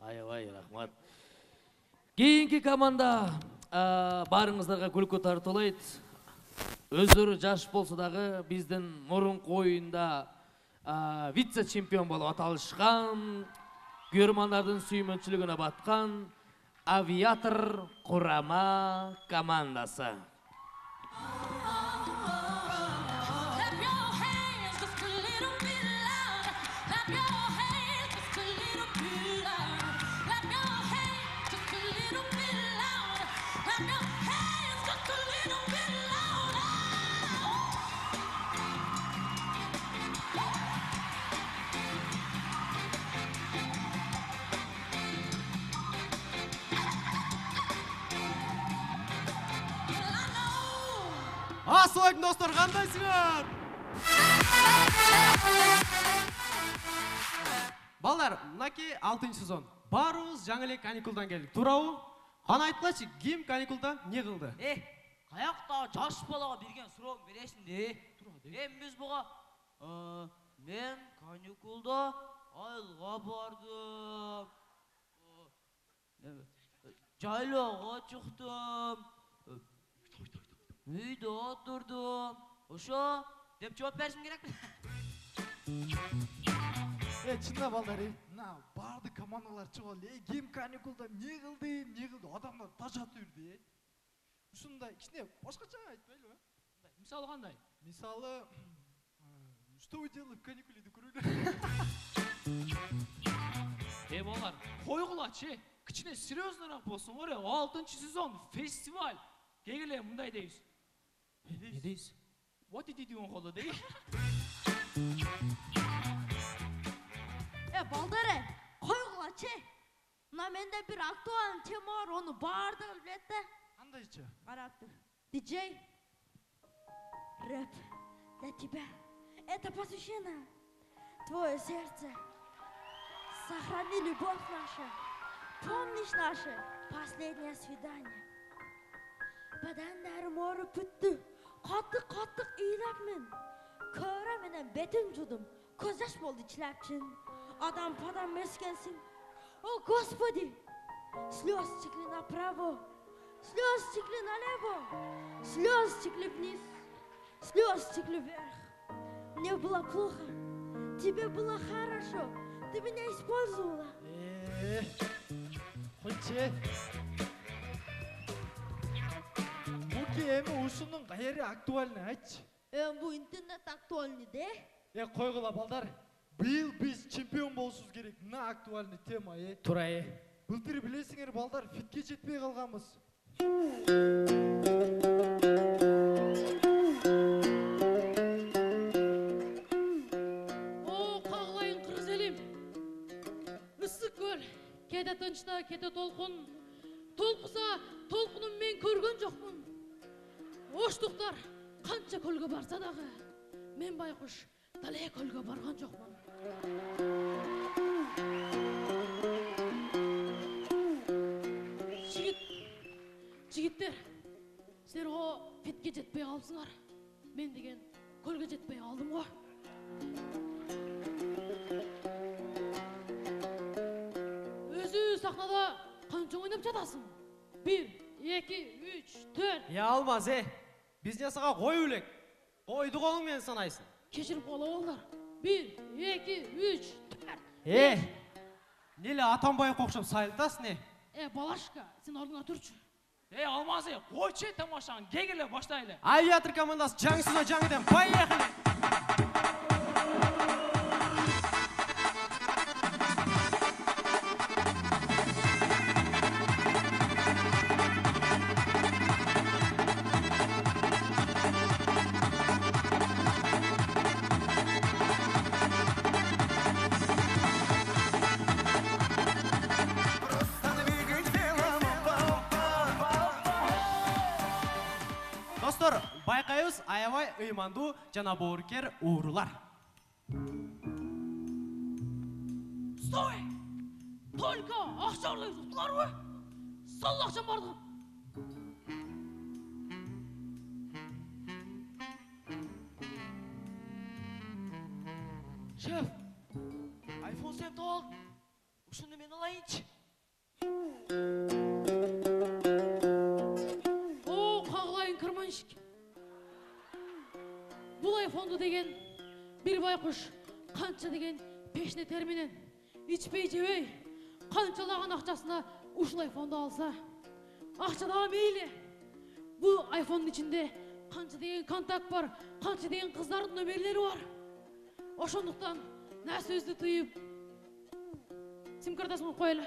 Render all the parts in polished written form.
Аябай рахмат. Кейинки команда барыңыздарға күлкі тартылайды. Өздері жаш болса дағы біздің мұрынқы ойында вице-чемпион болып аталышқан, көрермандардың сүймөнчүлүгүнө батқан авиатор құрама командасы. Асылайдың достар, қандайсыңар? Балдар, мынаки 6-шы сезон. Барымыз жаңа эле каникулдан келдик. Туурабы? Кана айтпачы, ким каникулда не кылды? Каякта жаш балага берген сурооң бересиң де. Биз буга мен каникулда айылга бардым. Жайлоого чыктым. Үйдө отурдум. Ошо деп жооп беришим керекпи? Чында балдар, барды командалар чыгып эле. Ким каникулда не кылды? Адамдар тажатып жүрдү. Ушундай кичине башкача айтпайлыбы? Мисалы кандай? Мисалы, что вы делали в каникуле деп көрөлү. Балдар, койгулачы. Кичине серьезныраак болсун го, 6-шы сезон фестиваль. Кегеле мындай дейбиз. Не дейсиз? What did you do колу дей? Балдары, койгулачы. Мына менде бир актуалный тема бар, оны баардыгы билет да. Кандайчы? Карап тур. Диджей. Рэп для тебя. Это посвящено. Твое сердце. Сохрани любовь нашу. Помнишь наше последнее свидание? Badanlarım ağrıp bitti. Qattiq iylabman. Ko'ra menen betim judum. Ko'z yosh bo'ldi ichlarchin. Adam padam eskensin. О, Господи! Слез текли направо, слез текли налево, слез текли вниз, слез текли вверх. Мне было плохо, тебе было хорошо, ты меня использовала. Қойче. Эми ушунун кайери актуальный айтчы. Бу интернет актуальный де? Койгула балдар. Быйыл биз чемпион болушубуз керек. Мына актуальный тема. Туура. Былтыр билесиңер балдар, фитке жетпей калганбыз. Кагылайын кыргыз элим. Ысык көл, кээде тынчта, кээде толкун. Толкуса, толкунун мен көргөн жокмун. Оштуктар канча көлгө барса дагы, мен байкуш дале көлгө барган жокмун. Жигиттер, силер фитке жетпей калыпсыңар. Мен деген көлгө жетпей калдым го. Өзү сахнада канча ойноп жатасың? 1, 2, 3, 4. Алмаз, Biz жасаға қой өлек. Қойды қолыңмен санайсың. Кешіріп қала олар. 1, 2, 3, 4. Нелі атанбай қоқшап сайылтасың, не? Балашка, сен орнына тұршы. Алмаз, қойчы тамашаң, кегеле баштайлы. Авиатор командасы жаңсына жаңыдан, поехали! Достор, байқайыз аябай ыйманду жана боорукер уурулар. Стой! Только акча ырдайбыз, уктуларбы? Сол акчам барды. Шеф, iPhone 7 алып, ушуну мен алайынчы. Болду деген bir байкуш канча деген пешне терменен ичпей жебей канчалаган акчасына ушул айфонду алса, акча дагы мейли. Бул айфондун ичинде канча деген контакт бар, канча деген кыздардын нөмерлери бар. Ошондуктан нерсебизди тыйып сим картасын коюп коелу.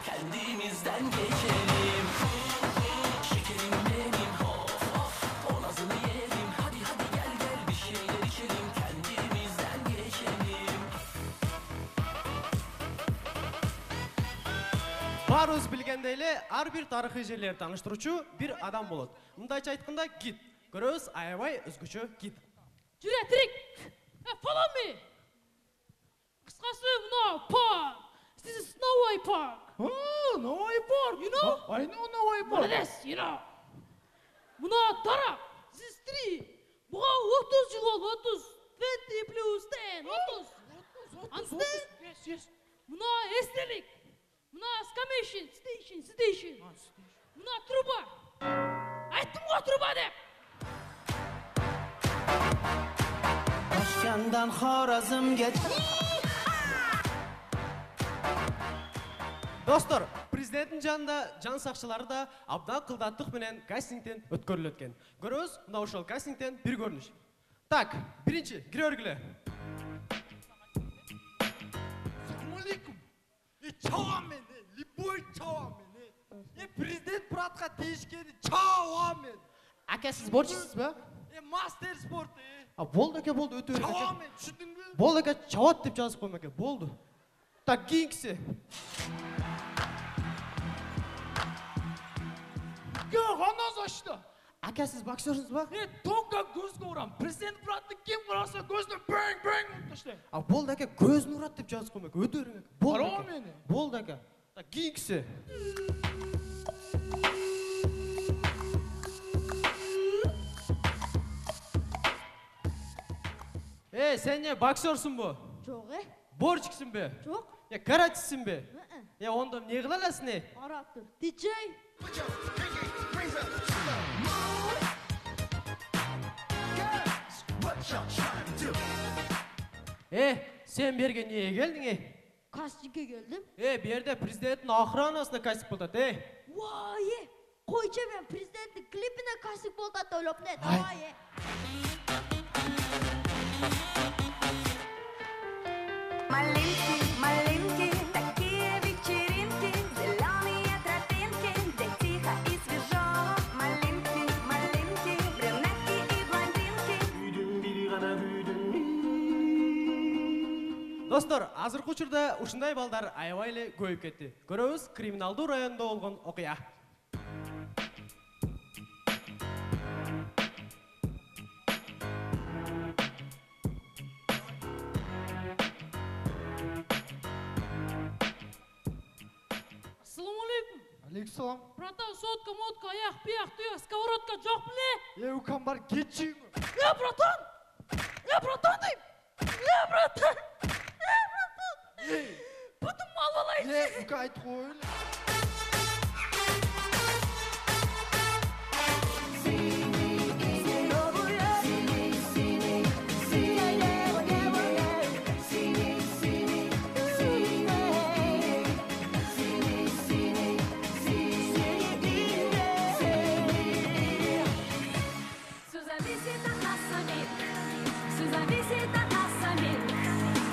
Kendimizden geçelim. Şekerim benim hop hop. O nazını yerim. Hadi hadi gel gel bir şeyler içelim. Kendimizden geçelim. Баарыбыз билгендей эле ар бир тарыхый жерлерди тааныштыруучу бир адам болот. Мындайча айтканда гид. Көрөбүз аябай өзгөчө гид. Жүрө тирик. Follow me. Кыскасы мына парк. This is Snowy Park. Oh, Новый парк. You know? I know Новый парк. Молодец, you know. Мына дарак. This is 3. Буга 30 жыл болду, 30. 20 plus 10, 30. Understand? Yes, yes. Мына эстелик. Мына station. Мына труба. Айттым го труба деп. Başkandan Xorazm geç. Достор, президенттин жанында жан сакчылары да абдан кылдаттык менен кастингден өткөрүлөт экен. Көрөбүз мына ошол кастингден бир көрүнүш. Так, биринчи кире бергиле. Assalamu alaikum. Чао мен, любой чао мен. Президент Murat'a değişkeni çağa men. Ака, сиз борчусуз ба? Master sport. Болду эке, болду, өтө Çağa берет. men, düşündün mü? Болду эке, чабат деп жазып коймок экен, болду. Так, кийинкиси. Hanaz açtı. Ака, сиз боксерсуз ба? Tonga gözgü vuran. Президент Murat'ı kim vurarsa gözüne bang bang işte. Болду эке, көзүн урат деп жазып коймок, өтө берет. Болду Бара эке. мени. Болду эке. Так, кийинкиси. Sen ne boksörсүн бу? Жок, Борчиксиң бе? жок. Каратчысың бе? Онда эмне кыла аласың э? Карап тур. DJ. Sen берге эмнеге келдиң? Кастингге келдим. Бу жерде президенттин охранасына кастинг болот, Vay, koyça ben prezidentin klibine kasık boldu da öyle ne? Vay. Малинки, такие вечеринки, зеленые тропинки, где тихо и свежо. Малинки, брюнетки и блондинки. Достор, азыркы учурда ушундай балдар аябай эле көбөйүп кетти. Көрөбүз криминалдуу районунда болгон окуя. Assalamu alaikum. Aleykümselam. Братан, сотка, мотка, аяқ, пияқ, тұяқ, сковородка жоқ біле? Ukan var geçeyim. Братан! Братан дейм! Братан! Бұтым мал балайын. Ukan ait koyun.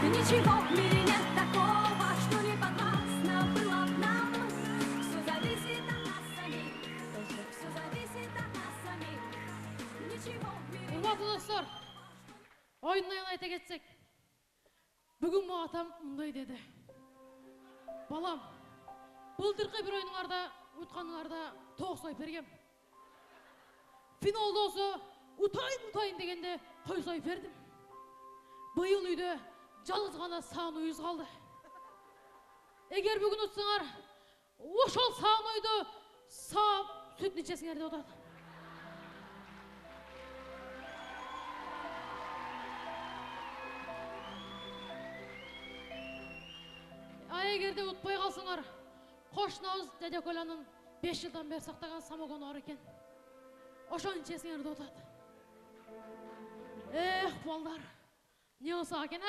Ничего в мире нет такого, что не подвластно было нам. Все зависит от нас самих. Все зависит от нас самих. Ничего в мире нет. Құрметті достар, ойыннан айта кетсек, бүгін маған атам мындай деді. Балам, былтырғы бір ойыныңарда, ұтқаныңарда 9 ай бергем. Финалда осы ұтайын дегенде қой сой бердім. Бұйыл үйде жалғыз ғана саған үйіз қалды. Егер бүгін ұтсыңар, ошол саған ойды сап сүт нечесіңер де ұтады. Егер де ұтпай қалсыңар, қошнауыз дәде Коланың 5 жылдан бері сақтаған самогоны бар екен. Ошону ичесиңер да отат. Балдар. Не болсо экен?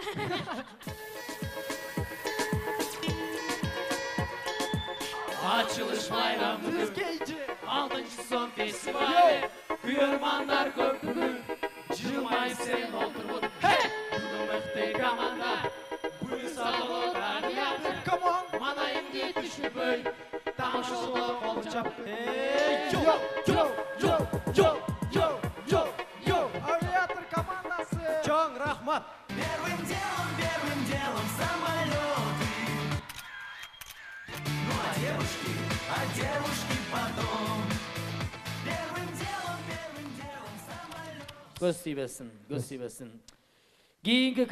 Açılış bayramı, Тизгейчи. 6-cı son festivali. Kıyırmanlar köprünü, Жылмай sen oturun. Hey! Kırmıhtı komanda, bu sağlığı radiyatı. Come on. Manayım düşüp öy, tamşalı olacak. Hey, yo. Yo yo yo yo yo yo. Aviator komandасы. Чоң рахмат. Первым делом самолеты. Ну а девушки потом. Первым делом самолеты. Göz tiybesin, göz tiybesin. Keyingi